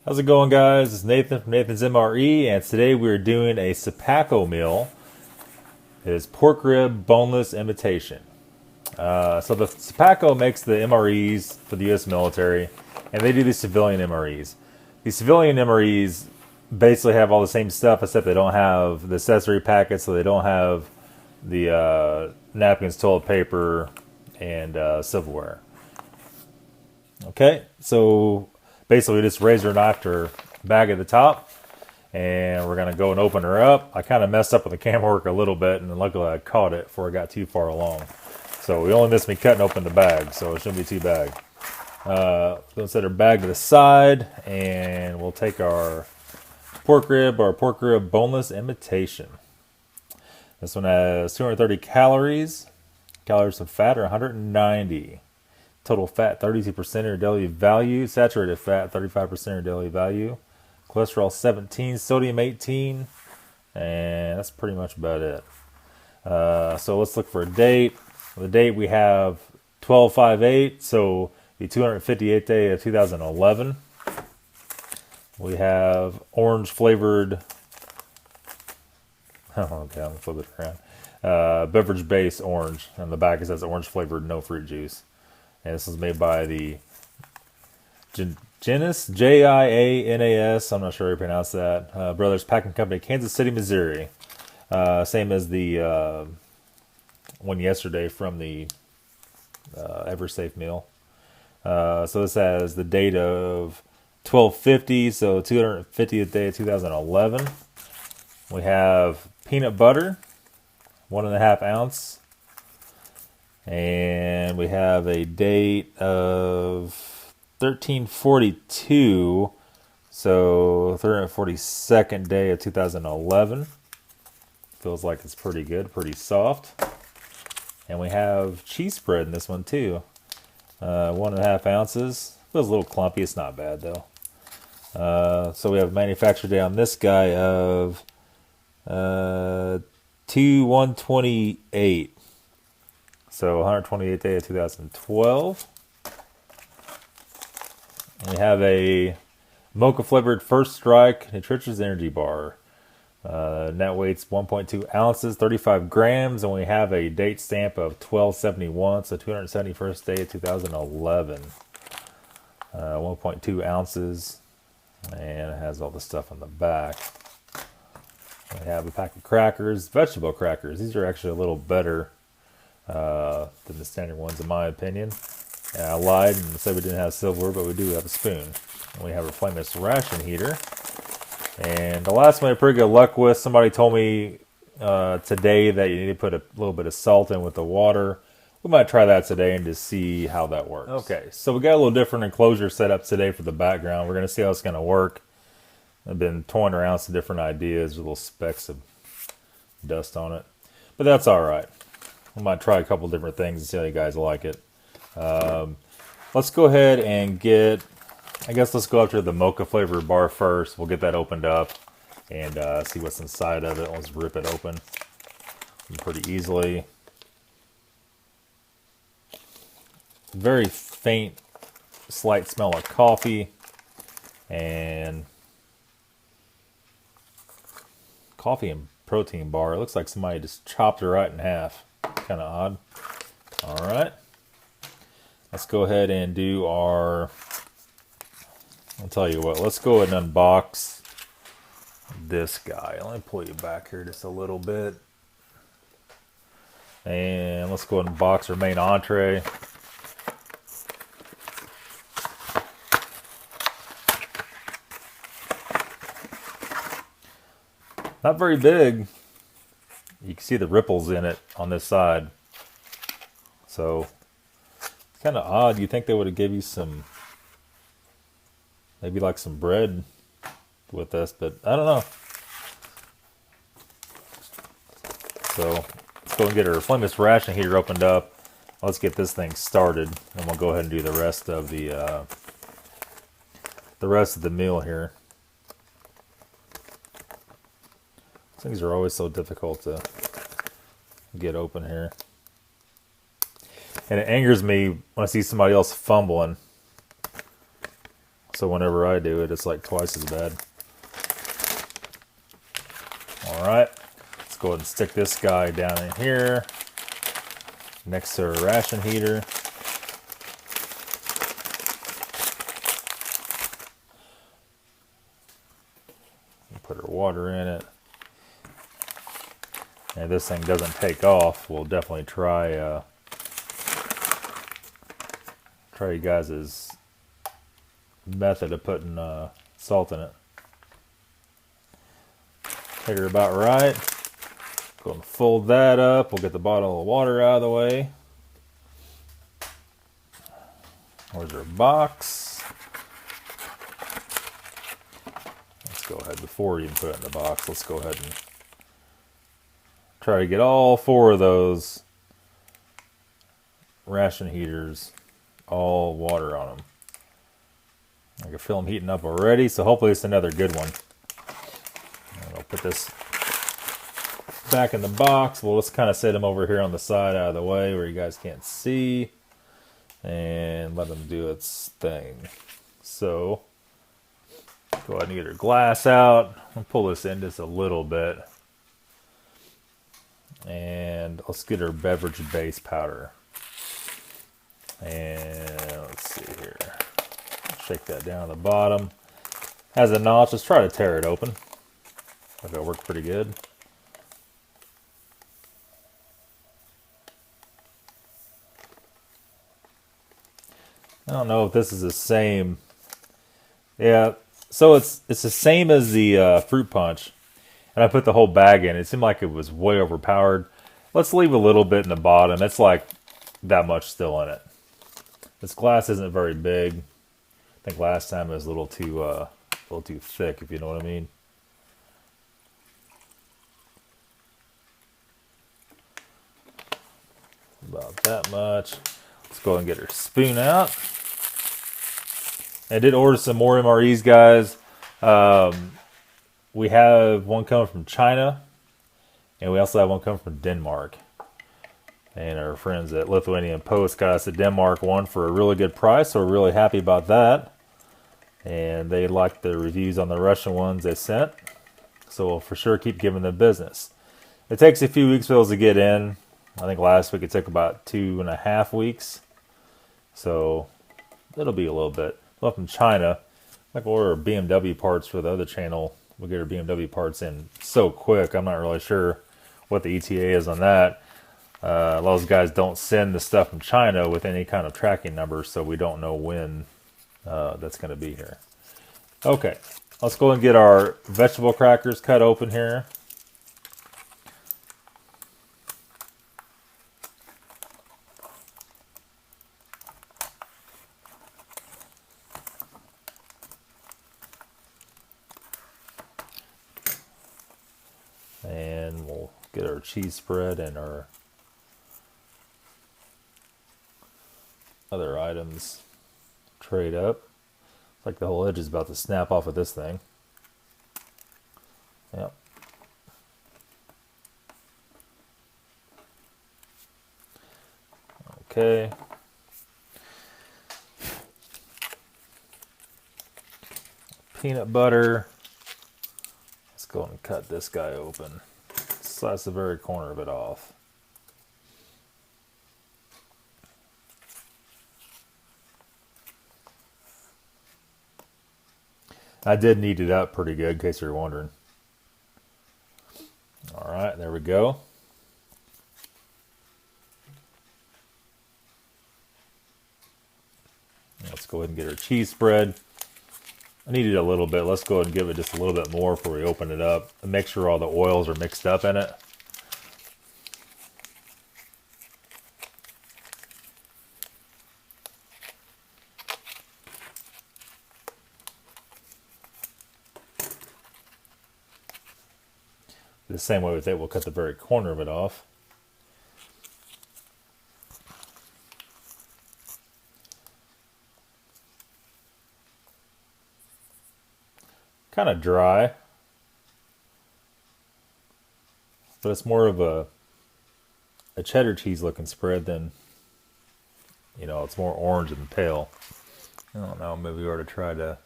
How's it going, guys? It's Nathan from Nathan's MRE, and today we're doing a Sopakco meal. It is pork rib boneless imitation. So the Sopakco makes the MREs for the U.S. military, and they do the civilian MREs. The civilian MREs basically have all the same stuff, except they don't have the accessory packets, so they don't have the napkins, toilet paper, and silverware. Okay, so basically just razor knifed her bag at the top, and we're going to go and open her up. I kind of messed up with the camera work a little bit, and luckily I caught it before I got too far along. So we only missed me cutting open the bag, so it shouldn't be too bad. We'll set our bag to the side, and we'll take our pork rib boneless imitation. This one has 230 calories. Calories of fat are 190. Total fat 32% of your daily value. Saturated fat 35% of your daily value. Cholesterol 17, sodium 18, and that's pretty much about it. So let's look for a date. The date we have 12/5/8, so the 258th day of 2011. We have orange flavored. Oh, okay, I'm gonna flip it around. Beverage base orange. On the back it says orange flavored, no fruit juice. And this is made by the Giannis, Gianas, I'm not sure how you pronounce that, Brothers Packing Company, Kansas City, Missouri. Same as the one yesterday from the EverSafe meal. So this has the date of 12/50, so 250th day of 2011. We have peanut butter, 1.5 ounce. And we have a date of 13/42, so 342nd day of 2011. Feels like it's pretty good, pretty soft. And we have cheese spread in this one too. 1.5 ounces. Feels a little clumpy, it's not bad though. So we have a manufacture date on this guy of 2/1/28. So 128th day of 2012. And we have a mocha flavored First Strike Nutritious Energy Bar. Net weight's 1.2 ounces, 35 grams, and we have a date stamp of 12/71, so 271st day of 2011. 1.2 ounces, and it has all the stuff on the back. We have a pack of crackers, vegetable crackers. These are actually a little better than the standard ones in my opinion. And I lied and said we didn't have silverware, but we do have a spoon. And we have a flameless ration heater. And the last one I had pretty good luck with. Somebody told me today that you need to put a little bit of salt in with the water. We might try that today and just see how that works. Okay, so we got a little different enclosure set up today for the background. We're going to see how it's going to work. I've been toying around some different ideas with little specks of dust on it. But that's alright. I might try a couple different things and see how you guys like it. Let's go ahead and let's go after the mocha flavored bar first. We'll get that opened up and see what's inside of it. Let's rip it open pretty easily. Very faint, slight smell of coffee and protein bar. It looks like somebody just chopped it right in half. Kind of odd. All right, let's go ahead and do our. I'll tell you what. Let's go ahead and unbox this guy. Let me pull you back here just a little bit, and let's go ahead and box our main entree. Not very big. You can see the ripples in it on this side. So, it's kind of odd. You'd think they would have given you some, maybe like some bread with this, but I don't know. So, let's go and get our flameless ration heater opened up. Let's get this thing started, and we'll go ahead and do the rest of the meal here. Things are always so difficult to get open here. And it angers me when I see somebody else fumbling. So whenever I do it, it's like twice as bad. All right, let's go ahead and stick this guy down in here next to our ration heater. Put our water in it. And if this thing doesn't take off, we'll definitely try you guys' method of putting salt in it. Take her about right. Go and fold that up. We'll get the bottle of water out of the way. Where's our box? Let's go ahead, before we even put it in the box, let's go ahead and try to get all 4 of those ration heaters all water on them. I can feel them heating up already, so hopefully it's another good one. And I'll put this back in the box. We'll just kind of set them over here on the side out of the way where you guys can't see, and let them do its thing. So go ahead and get our glass out. I'll pull this in just a little bit. And let's get our beverage base powder. And let's see here. Shake that down at the bottom. Has a notch. Let's try to tear it open. That'll work pretty good. I don't know if this is the same. Yeah, so it's the same as the fruit punch. And I put the whole bag in. It seemed like it was way overpowered. Let's leave a little bit in the bottom. It's like that much still in it. This glass isn't very big. I think last time it was a little too thick, if you know what I mean. About that much. Let's go ahead and get our spoon out. I did order some more MREs, guys. We have one coming from China, and we also have one coming from Denmark. And our friends at Lithuanian Post got us a Denmark one for a really good price, so we're really happy about that. And they liked the reviews on the Russian ones they sent, so we'll for sure keep giving them business. It takes a few weeks for those to get in. I think last week it took about 2.5 weeks, so it'll be a little bit. Well, from China, like we'll order BMW parts for the other channel. We'll get our BMW parts in so quick. I'm not really sure what the ETA is on that. A lot of those guys don't send the stuff from China with any kind of tracking number, so we don't know when that's going to be here. Okay, let's go and get our vegetable crackers cut open here. And we'll get our cheese spread and our other items trayed up. It's like the whole edge is about to snap off of this thing. Yep. Okay. Peanut butter. Let's go and cut this guy open. Slice the very corner of it off. I did knead it up pretty good, in case you're wondering. All right, there we go. Let's go ahead and get our cheese spread. I needed a little bit. Let's go ahead and give it just a little bit more before we open it up and make sure all the oils are mixed up in it. The same way with it, we'll cut the very corner of it off. Kind of dry, but it's more of a cheddar cheese looking spread than, you know, it's more orange and pale. I don't know, maybe we ought to try to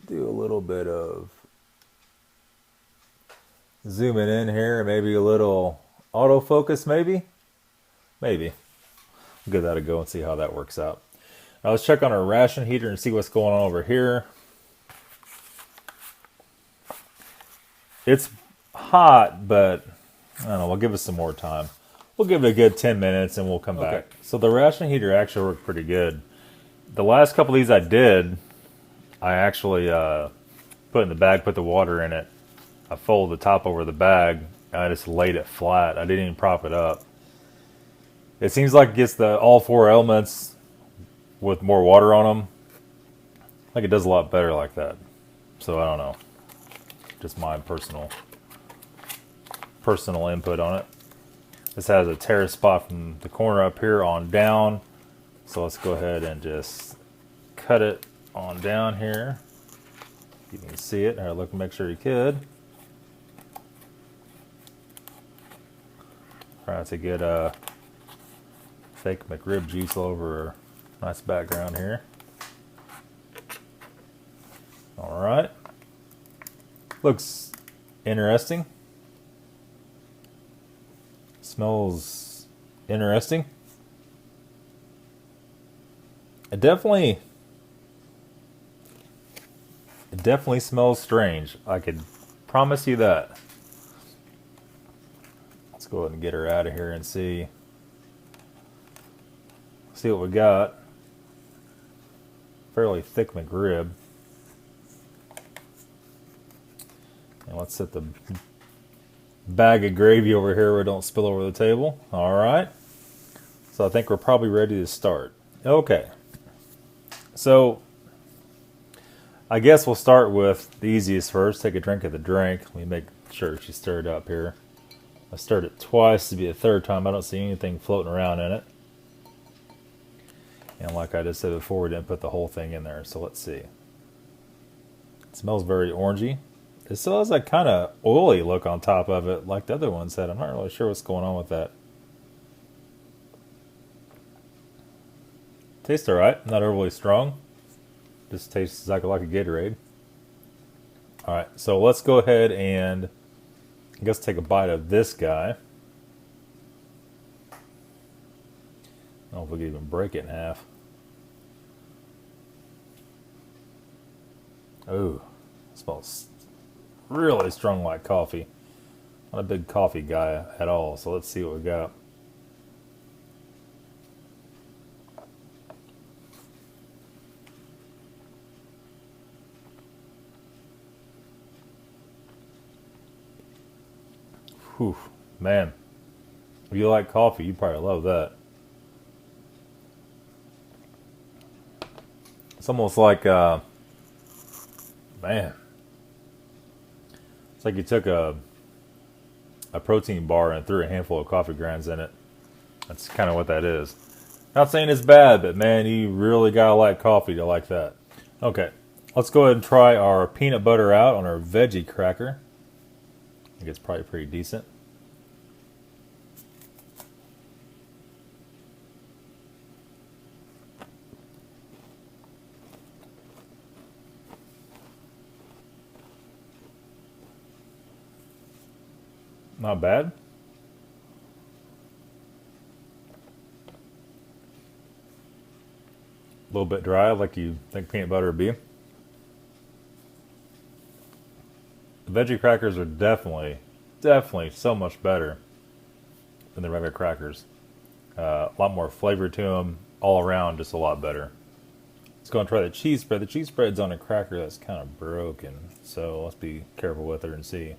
do a little bit of zooming in here, maybe a little autofocus, maybe. We'll give that a go and see how that works out. Now let's check on our ration heater and see what's going on over here. It's hot, but I don't know, we'll give it some more time. We'll give it a good 10 minutes and we'll come back. So the ration heater actually worked pretty good. The last couple of these I did, I actually put in the bag, put the water in it. I folded the top over the bag, and I just laid it flat. I didn't even prop it up. It seems like it gets all four elements with more water on them. I think it does a lot better like that. So I don't know. Just my personal input on it. This has a tear spot from the corner up here on down. So let's go ahead and just cut it on down here. You can see it. Look, make sure you could. Try to get fake McRib juice all over a nice background here. All right. Looks interesting. Smells interesting. It definitely smells strange. I could promise you that. Let's go ahead and get her out of here and see what we got. Fairly thick McRib. And let's set the bag of gravy over here where it don't spill over the table. All right. So I think we're probably ready to start. Okay. So I guess we'll start with the easiest first. Take a drink of the drink. Let me make sure she's stirred up here. I stirred it twice to be the third time. I don't see anything floating around in it. And like I just said before, we didn't put the whole thing in there. So let's see. It smells very orangey. It still has that kind of oily look on top of it like the other ones had. I'm not really sure what's going on with that. Tastes alright. Not overly strong. Just tastes exactly like a Gatorade. Alright, so let's go ahead and I guess take a bite of this guy. I don't know if we can even break it in half. Ooh, smells really strong like coffee. Not a big coffee guy at all, so let's see what we got. Whew, man. If you like coffee, you probably love that. It's almost like, man. It's like you took a protein bar and threw a handful of coffee grounds in it. That's kind of what that is. Not saying it's bad, but man, you really gotta like coffee to like that. Okay, let's go ahead and try our peanut butter out on our veggie cracker. I think it's probably pretty decent. Not bad. A little bit dry, like you think peanut butter would be. The veggie crackers are definitely so much better than the regular crackers. A lot more flavor to them, all around, just a lot better. Let's go and try the cheese spread. The cheese spread's on a cracker that's kind of broken, so let's be careful with it and see.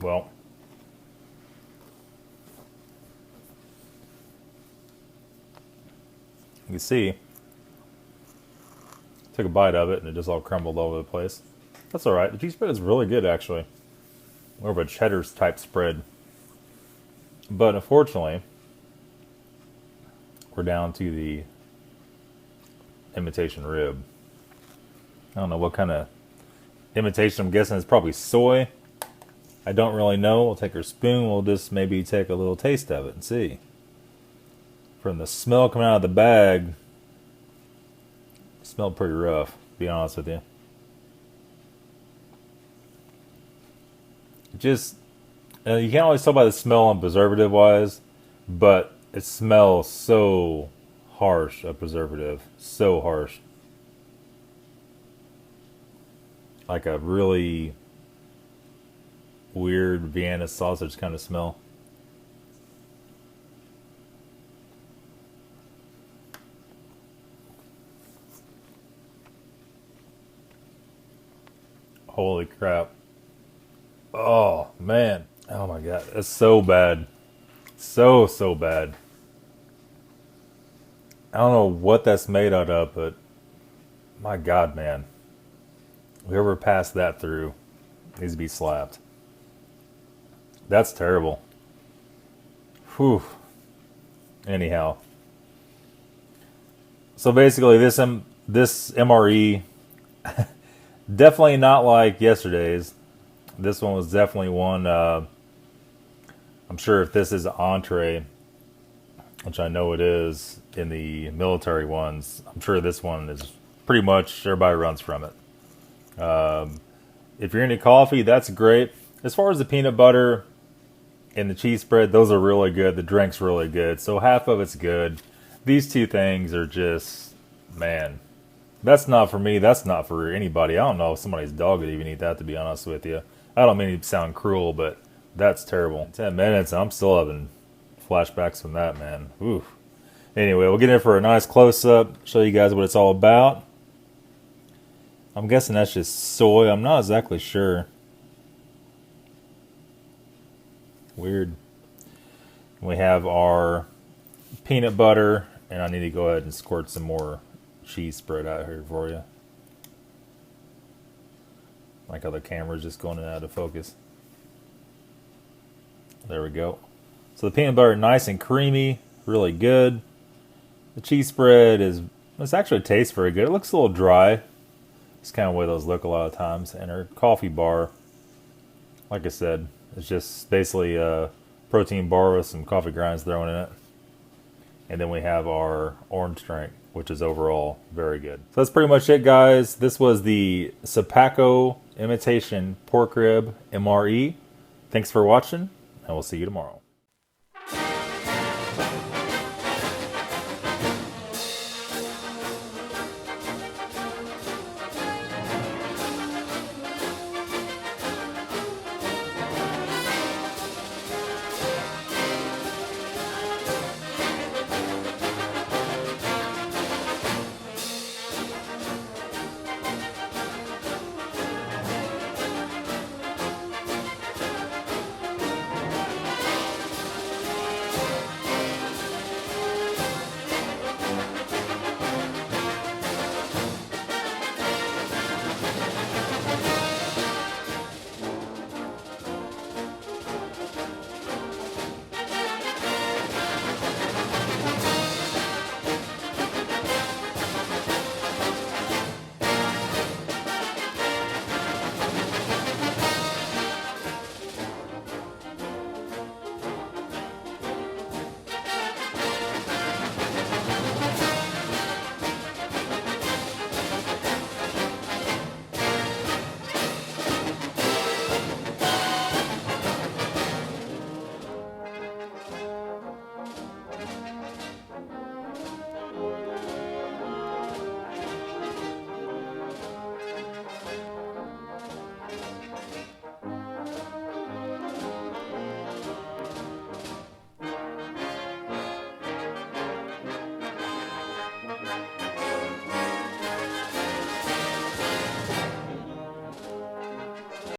Well, you can see, took a bite of it and it just all crumbled all over the place. That's alright. The cheese spread is really good, actually. More of a cheddar type spread. But unfortunately, we're down to the imitation rib. I don't know what kind of imitation. I'm guessing it's probably soy. I don't really know. We'll take our spoon. We'll just maybe take a little taste of it and see. From the smell coming out of the bag, it smelled pretty rough, to be honest with you. Just, you can't always tell by the smell on preservative wise, but it smells so harsh, a preservative. So harsh. Like a really weird Vienna sausage kind of smell. Holy crap. Oh, man. Oh, my God. That's so bad. So bad. I don't know what that's made out of, but my God, man. Whoever passed that through needs to be slapped. That's terrible. Whew. Anyhow. So basically, this MRE, definitely not like yesterday's. This one was definitely one, I'm sure if this is Entree, which I know it is in the military ones, I'm sure this one is pretty much, everybody runs from it. If you're into coffee, that's great. As far as the peanut butter and the cheese spread, those are really good. The drink's really good. So half of it's good. These two things are just, man, that's not for me. That's not for anybody. I don't know if somebody's dog would even eat that, to be honest with you. I don't mean to sound cruel, but that's terrible. 10 minutes, I'm still having flashbacks from that, man. Ooh. Anyway, we'll get in for a nice close-up, show you guys what it's all about. I'm guessing that's just soy. I'm not exactly sure. Weird. We have our peanut butter, and I need to go ahead and squirt some more cheese spread out here for you. Like how the camera's just going in and out of focus. There we go. So the peanut butter, nice and creamy, really good. The cheese spread it's actually tastes very good. It looks a little dry. It's kind of the way those look a lot of times. And our coffee bar, like I said, it's just basically a protein bar with some coffee grinds thrown in it. And then we have our orange drink, which is overall very good. So that's pretty much it, guys. This was the Sopakco Imitation Pork Rib MRE. Thanks for watching, and we'll see you tomorrow.